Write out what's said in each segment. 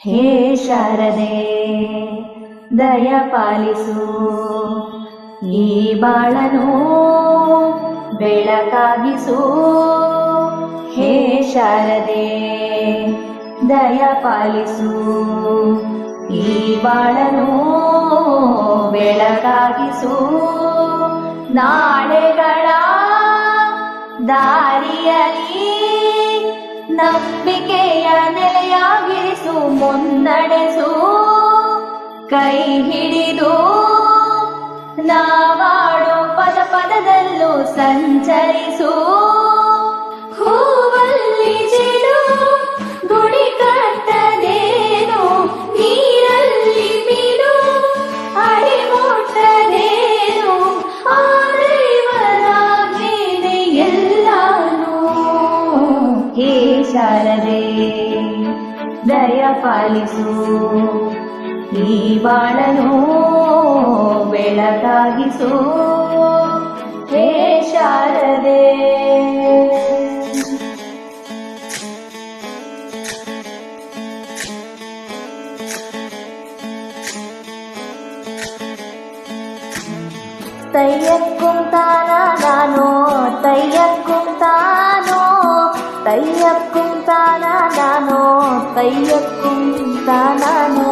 ಹೇ ಶಾರದೆ ದಯ ಪಾಲಿಸು, ಈ ಬಾಳನು ಬೆಳಕಾಗಿಸು. ಹೇ ಶಾರದೆ ದಯ ಪಾಲಿಸು, ಈ ಬಾಳನು ಬೆಳಕಾಗಿಸು. ನಾಳೆಗಳ ದಾರಿಯಲ್ಲಿ ನಂಬಿಕೆಯ ನೆಲೆಯಾಗಿರಿಸು, ಮುನ್ನಡೆಸು. ಕೈ ಹಿಡಿದು ನಾವಾಡೋ ಪದ ಪದದಲ್ಲೂ ಸಂಚರಿಸು. ಹೂವಲ್ಲಿ ಚೆಲು ಗುಡಿ ಕಟ್ಟದೇನು, ನೀರಲ್ಲಿ ಮೀನು ಅಡಿ ಮುಟ್ಟದೇನು, ಆ ದೈವರಾಜ್ಞೆನೇ ಎಲ್ಲಾನು. ಹೇ ಶಾರದೆ ದಯ ಪಾಲಿಸು, ಈ ಬಾಳನು ಬೆಳಕಾಗಿಸು. ಹೇ ಶಾರದೆ തയ്യക്കും താനാനോ തയ്യക്കും താനോ തയ്യക്കും താനാനോ തയ്യക്കും താനാനോ.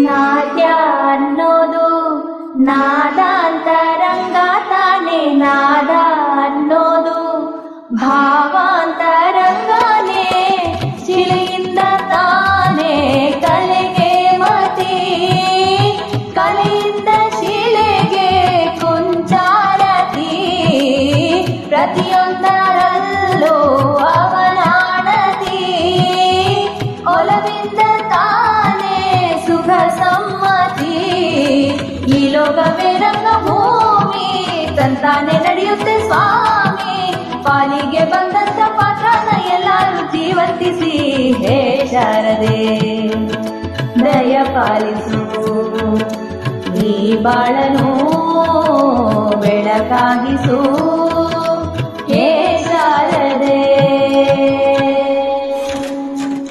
ನಾಟ್ಯ ಅನ್ನೋದು ನಾದಾಂತರಂಗ ತಾನೆ, ನಾದ ಅನ್ನೋದು ಭಾವಾಂತರಂಗನೇ. ಶಿಲೆಯಿಂದ ತಾನೇ ಕಲೆಗೆ ಮತಿ, ಕಲೆಯಿಂದ ಶಿಲೆಗೆ ಕುಂಚಾರತಿ. ಪ್ರತಿಯೊಂದರಲ್ಲೂ ಅವನಾಣತಿ, ಒಲವಿಂದ ತಾನೇ ಸುಖ ಸಮ್ಮತಿ. ಈ ಲೋಕವೇ ರಂಗಭೂಮಿ, ತಂತಾನೆ ನಡೆಯುತ್ತೆ ಸ್ವಾಮಿ. ಪಾಲಿಗೆ ಬಂದಂತ ಪಾತ್ರನ ಎಲ್ಲರೂ ಜೀವಂತಿಸಿ. ಹೇ ಶಾರದೆ ದಯ ಪಾಲಿಸು, ಈ ಬಾಳನು ಬೆಳಕಾಗಿಸು. ಹೇ ಶಾರದೆ